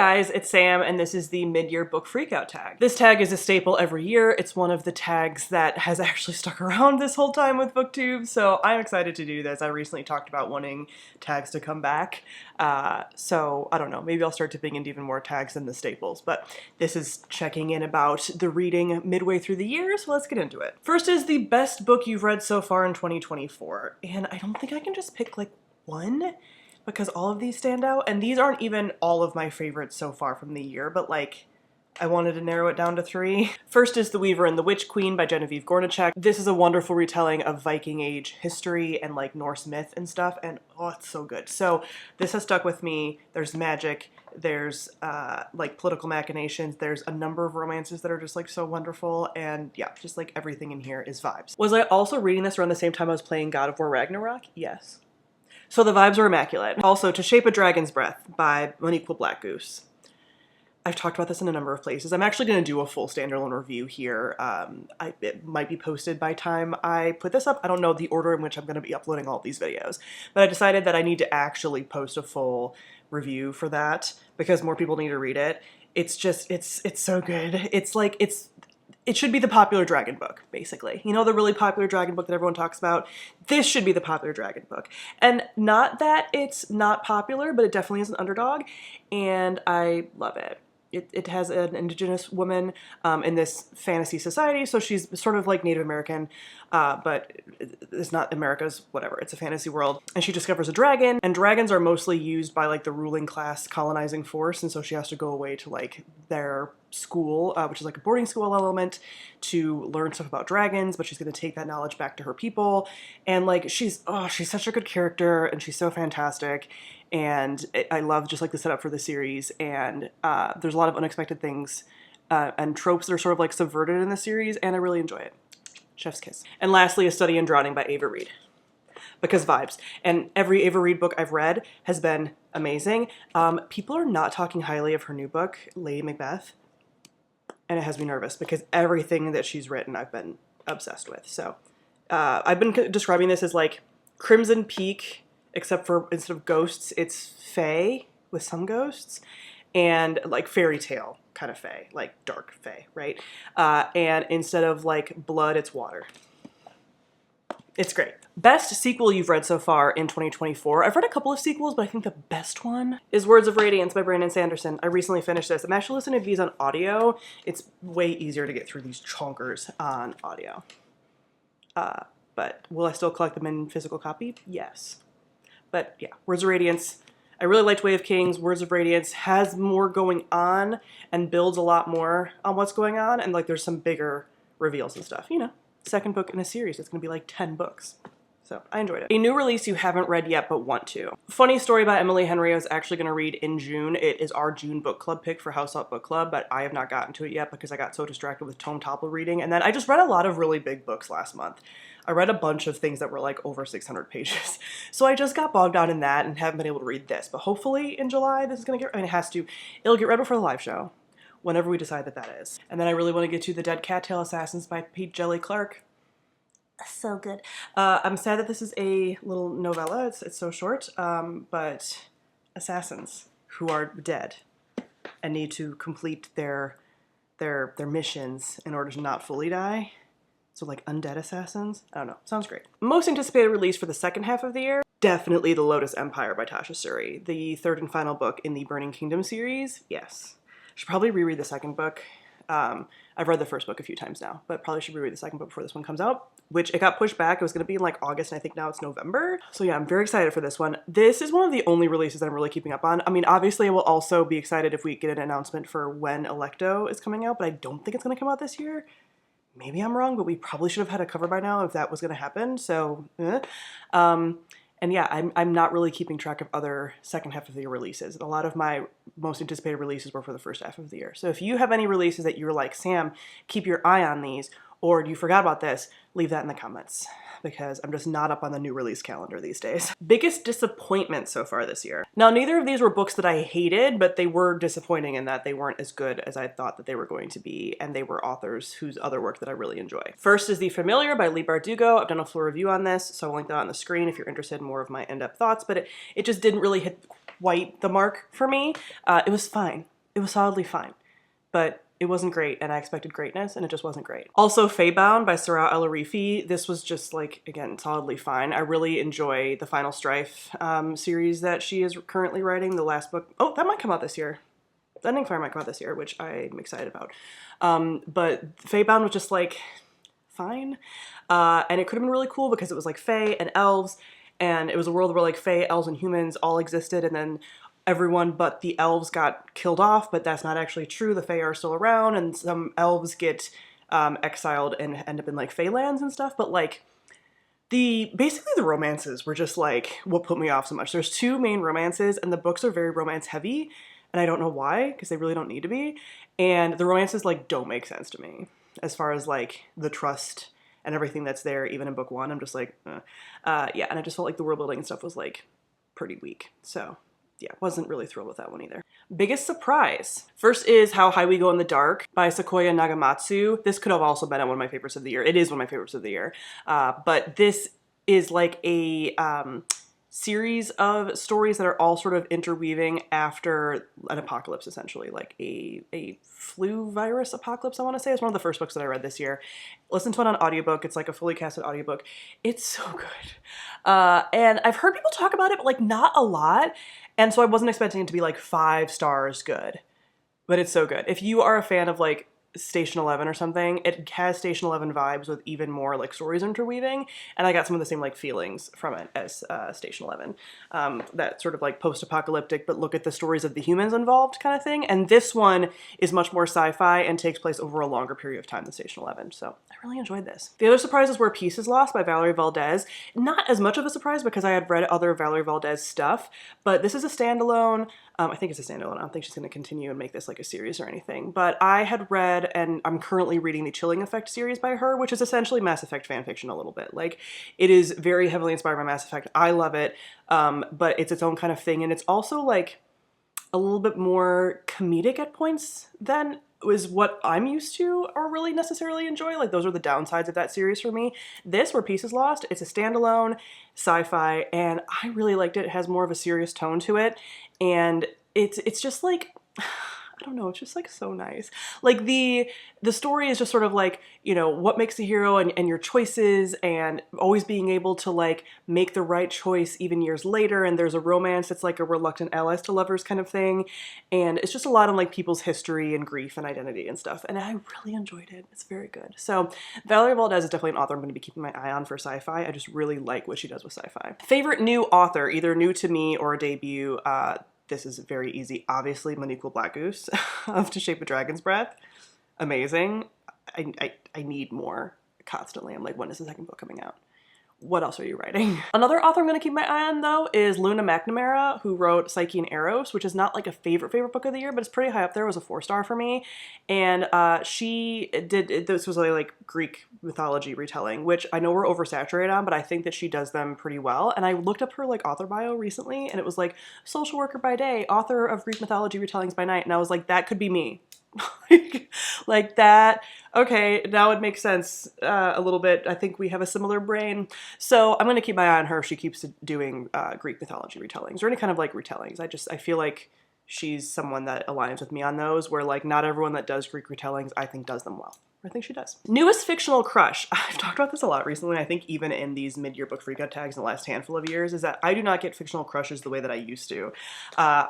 guys, it's Sam, and this is the mid-year book freakout tag. This tag is a staple every year. It's one of the tags that has actually stuck around this whole time with BookTube, so I'm excited to do this. I recently talked about wanting tags to come back, so I don't know, maybe I'll start dipping into even more tags than the staples, but this is checking in about the reading midway through the year, so let's get into it. First is the best book you've read so far in 2024, and I don't think I can just pick like one, because all of these stand out, and these aren't even all of my favorites so far from the year, but like, I wanted to narrow it down to 3. First is The Weaver and the Witch Queen by Genevieve Gornichek. This is a wonderful retelling of Viking Age history and like Norse myth and stuff, and oh, it's so good. So this has stuck with me. There's magic, there's like political machinations, there's a number of romances that are just like so wonderful, and yeah, just like everything in here is vibes. Was I also reading this around the same time I was playing God of War Ragnarok? Yes. So the vibes are immaculate. Also, To Shape a Dragon's Breath by Monique Blackgoose. I've talked about this in a number of places. I'm actually going to do a full standalone review here. It might be posted by time I put this up. I don't know the order in which I'm going to be uploading all of these videos, but I decided that I need to actually post a full review for that because more people need to read it. It's just, it's so good. It's like, it should be the popular dragon book, basically. You know, the really popular dragon book that everyone talks about? This should be the popular dragon book. And not that it's not popular, but it definitely is an underdog, and I love it. It has an indigenous woman in this fantasy society, so she's sort of like Native American, but it's not America's, whatever, it's a fantasy world. And she discovers a dragon, and dragons are mostly used by like the ruling class colonizing force, and so she has to go away to like their school, which is like a boarding school element, to learn stuff about dragons, but she's going to take that knowledge back to her people. And like, she's such a good character, and she's so fantastic. And I love just like the setup for the series, and there's a lot of unexpected things and tropes that are sort of like subverted in the series, and I really enjoy it. Chef's kiss. And lastly, A Study in Drowning by Ava Reid, because vibes. And every Ava Reid book I've read has been amazing. People are not talking highly of her new book, Lady Macbeth, and it has me nervous because everything that she's written I've been obsessed with. So I've been describing this as like Crimson Peak, except for instead of ghosts, it's fae with some ghosts, and like fairy tale kind of fae, like dark fae, right? And instead of like blood, it's water. It's great. Best sequel you've read so far in 2024. I've read a couple of sequels, but I think the best one is Words of Radiance by Brandon Sanderson. I recently finished this. I'm actually listening to these on audio. It's way easier to get through these chonkers on audio. But will I still collect them in physical copy? Yes. But yeah, Words of Radiance. I really liked Way of Kings. Words of Radiance has more going on and builds a lot more on what's going on, and like there's some bigger reveals and stuff. You know, second book in a series. It's gonna be like 10 books. So I enjoyed it. A new release you haven't read yet but want to. Funny Story by Emily Henry I was actually gonna read in June. It is our June book club pick for House Up Book Club, but I have not gotten to it yet because I got so distracted with Tome Topple reading. And then I just read a lot of really big books last month. I read a bunch of things that were like over 600 pages. So I just got bogged down in that and haven't been able to read this. But hopefully in July this is gonna get, I mean, it'll get read before the live show, whenever we decide that that is. And then I really want to get to The Dead Cattail Assassins by Pete Jelly Clark. So good. I'm sad that this is a little novella. It's so short, but assassins who are dead and need to complete their missions in order to not fully die. So like undead assassins? I don't know. Sounds great. Most anticipated release for the second half of the year? Definitely The Lotus Empire by Tasha Suri, the third and final book in the Burning Kingdom series. Yes. Should probably reread the second book. I've read the first book a few times now, but probably should reread the second book before this one comes out, which it got pushed back. It was going to be in like August, and I think now it's November. So yeah, I'm very excited for this one. This is one of the only releases that I'm really keeping up on. I mean, obviously I will also be excited if we get an announcement for when Electo is coming out, but I don't think it's going to come out this year. Maybe I'm wrong, but we probably should have had a cover by now if that was going to happen. So, and yeah, I'm not really keeping track of other second half of the year releases. A lot of my most anticipated releases were for the first half of the year. So if you have any releases that you're like, Sam, keep your eye on these, or you forgot about this, leave that in the comments, because I'm just not up on the new release calendar these days. Biggest disappointment so far this year. Now, neither of these were books that I hated, but they were disappointing in that they weren't as good as I thought that they were going to be, and they were authors whose other work that I really enjoy. First is The Familiar by Leigh Bardugo. I've done a full review on this, so I'll link that on the screen if you're interested in more of my in-depth thoughts, but it just didn't really hit quite the mark for me. It was fine. It was solidly fine. But it wasn't great, and I expected greatness, and it just wasn't great. Also, Feybound by Sarah El-Arifi. This was just, like, again, solidly fine. I really enjoy the Final Strife series that she is currently writing. The last book, oh, that might come out this year. Ending Fire might come out this year, which I'm excited about. But Feybound was just, like, fine. And it could have been really cool because it was, like, Fae and elves, and it was a world where, like, Fae, elves, and humans all existed, and then everyone but the elves got killed off, but that's not actually true. The Fae are still around, and some elves get exiled and end up in, like, Faelands and stuff, but, like, basically the romances were just, like, what put me off so much. There's 2 main romances, and the books are very romance heavy, and I don't know why, because they really don't need to be, and the romances, like, don't make sense to me, as far as, like, the trust and everything that's there, even in book 1. I'm just like, yeah, and I just felt like the world building and stuff was, like, pretty weak, so yeah, wasn't really thrilled with that one either. Biggest surprise. First is How High We Go in the Dark by Sequoia Nagamatsu. This could have also been one of my favorites of the year. It is one of my favorites of the year. But this is like a series of stories that are all sort of interweaving after an apocalypse, essentially, like a flu virus apocalypse, I want to say. It's one of the first books that I read this year. Listen to it on audiobook. It's like a fully casted audiobook. It's so good. And I've heard people talk about it, but like not a lot. And so I wasn't expecting it to be like 5 stars good, but it's so good. If you are a fan of like Station 11 or something, it has Station 11 vibes with even more like stories interweaving, and I got some of the same like feelings from it as Station 11. That sort of like post-apocalyptic, but look at the stories of the humans involved kind of thing. And this one is much more sci-fi and takes place over a longer period of time than Station 11. So I really enjoyed this. The other surprises were Peace is Lost by Valerie Valdez. Not as much of a surprise because I had read other Valerie Valdez stuff, but this is a standalone. I think it's a standalone. I don't think she's going to continue and make this like a series or anything. But I had read, and I'm currently reading the Chilling Effect series by her, which is essentially Mass Effect fanfiction a little bit. Like, it is very heavily inspired by Mass Effect. I love it, but it's its own kind of thing. And it's also like a little bit more comedic at points than is what I'm used to or really necessarily enjoy. Like, those are the downsides of that series for me. This, where Peace is Lost, it's a standalone sci-fi, and I really liked it. It has more of a serious tone to it, and it's just like, I don't know, it's just like so nice. Like the story is just sort of like, you know, what makes a hero and your choices and always being able to like make the right choice even years later. And there's a romance that's like a reluctant allies to lovers kind of thing. And it's just a lot on like people's history and grief and identity and stuff. And I really enjoyed it. It's very good. So Valerie Valdez is definitely an author I'm going to be keeping my eye on for sci-fi. I just really like what she does with sci-fi. Favorite new author, either new to me or a debut, this is very easy. Obviously, Monique Blackgoose of To Shape a Dragon's Breath. Amazing. I need more constantly. I'm like, when is the second book coming out? What else are you writing? Another author I'm going to keep my eye on, though, is Luna McNamara, who wrote Psyche and Eros, which is not like a favorite book of the year, but it's pretty high up there. It was a 4-star for me. And she did, this was a like Greek mythology retelling, which I know we're oversaturated on, but I think that she does them pretty well. And I looked up her like author bio recently, and it was like social worker by day, author of Greek mythology retellings by night. And I was like, that could be me. Like that. Okay, now it makes sense a little bit. I think we have a similar brain. So I'm going to keep my eye on her if she keeps doing Greek mythology retellings or any kind of like retellings. I feel like she's someone that aligns with me on those, where like not everyone that does Greek retellings I think does them well. I think she does. Newest fictional crush. I've talked about this a lot recently. I think even in these mid-year book freakout tags in the last handful of years, is that I do not get fictional crushes the way that I used to.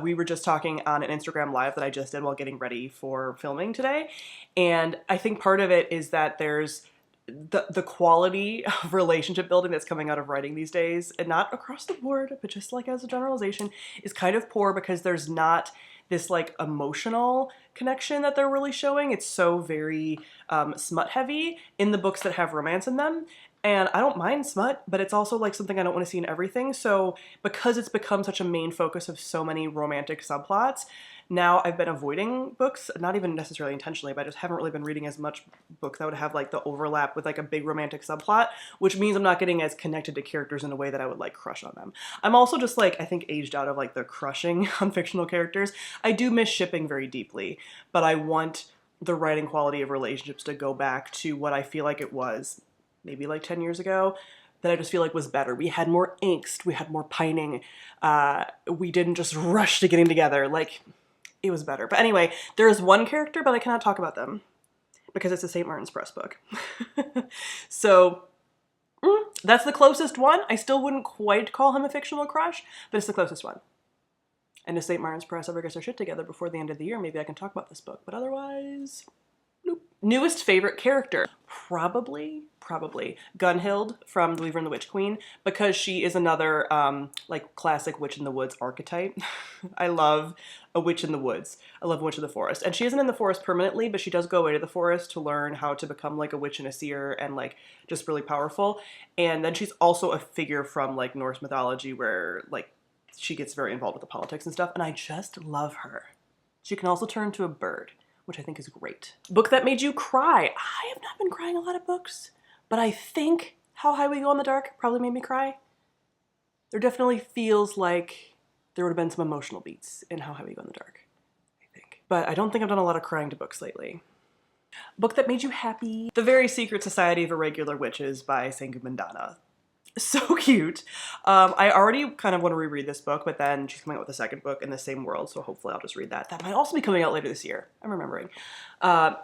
We were just talking on an Instagram live that I just did while getting ready for filming today. And I think part of it is that there's the quality of relationship building that's coming out of writing these days, and not across the board, but just like as a generalization, is kind of poor because there's not this like emotional connection that they're really showing. It's so very smut heavy in the books that have romance in them. And I don't mind smut, but it's also like something I don't want to see in everything. So because it's become such a main focus of so many romantic subplots, now I've been avoiding books, not even necessarily intentionally, but I just haven't really been reading as much books that would have like the overlap with like a big romantic subplot, which means I'm not getting as connected to characters in a way that I would like crush on them. I'm also just like, I think aged out of like the crushing on fictional characters. I do miss shipping very deeply, but I want the writing quality of relationships to go back to what I feel like it was maybe like 10 years ago, that I just feel like was better. We had more angst, we had more pining, we didn't just rush to getting together. Like, it was better. But anyway, there is one character, but I cannot talk about them because it's a St. Martin's Press book. So that's the closest one. I still wouldn't quite call him a fictional crush, but it's the closest one. And if St. Martin's Press ever gets their shit together before the end of the year, maybe I can talk about this book. But otherwise, nope. Newest favorite character? Probably Gunhild from The Weaver and the Witch Queen, because she is another like classic witch in the woods archetype. I love a witch in the woods. I love a witch in the forest. And she isn't in the forest permanently, but she does go away to the forest to learn how to become like a witch and a seer and like just really powerful. And then she's also a figure from like Norse mythology where like she gets very involved with the politics and stuff. And I just love her. She can also turn into a bird, which I think is great. Book that made you cry. I have not been crying a lot of books, but I think How High We Go in the Dark probably made me cry. There definitely feels like there would have been some emotional beats in How High We Go in the Dark, I think. But I don't think I've done a lot of crying to books lately. Book that made you happy. The Very Secret Society of Irregular Witches by Sengu Mandana. So cute. I already kind of want to reread this book, but then she's coming out with a second book in the same world, so hopefully I'll just read that. That might also be coming out later this year. I'm remembering.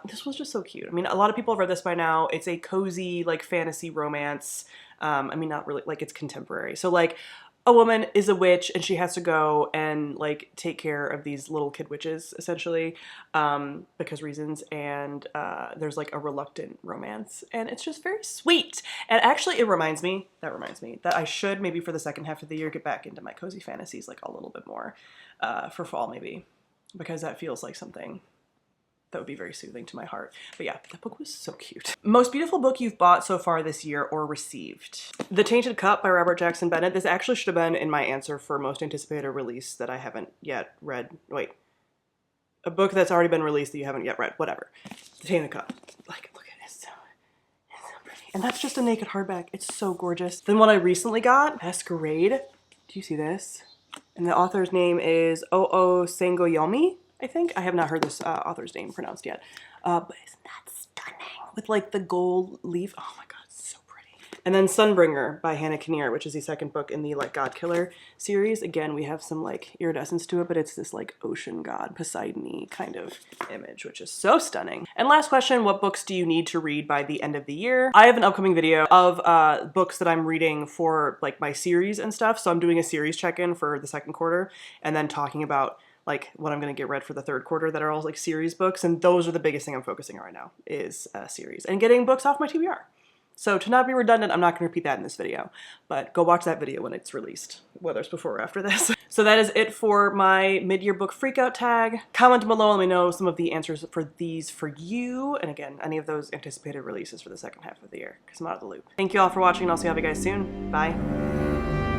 This was just so cute. I mean, a lot of people have read this by now. It's a cozy, like, fantasy romance. I mean, not really, like, it's contemporary. So, like, a woman is a witch and she has to go and like take care of these little kid witches essentially because reasons, and there's like a reluctant romance and it's just very sweet. And actually that reminds me that I should maybe for the second half of the year get back into my cozy fantasies like a little bit more for fall maybe, because that feels like something that would be very soothing to my heart. But yeah, that book was so cute. Most beautiful book you've bought so far this year or received? The Tainted Cup by Robert Jackson Bennett. This actually should have been in my answer for most anticipated release that I haven't yet read. Wait, a book that's already been released that you haven't yet read. Whatever. The Tainted Cup. Like, look at it. It's so pretty. And that's just a naked hardback. It's so gorgeous. Then what I recently got, Masquerade. Do you see this? And the author's name is Oo Sangoyomi. I think. I have not heard this author's name pronounced yet. But isn't that stunning? With like the gold leaf. Oh my god, it's so pretty. And then Sunbringer by Hannah Kinnear, which is the second book in the like God Killer series. Again, we have some like iridescence to it, but it's this like ocean god, Poseidon-y kind of image, which is so stunning. And last question, what books do you need to read by the end of the year? I have an upcoming video of books that I'm reading for like my series and stuff. So I'm doing a series check-in for the second quarter and then talking about like what I'm going to get read for the third quarter that are all like series books. And those are the biggest thing I'm focusing on right now is series and getting books off my TBR. So to not be redundant, I'm not going to repeat that in this video, but go watch that video when it's released, whether it's before or after this. So that is it for my mid-year book freakout tag. Comment below and let me know some of the answers for these for you. And again, any of those anticipated releases for the second half of the year, because I'm out of the loop. Thank you all for watching and I'll see you guys soon. Bye.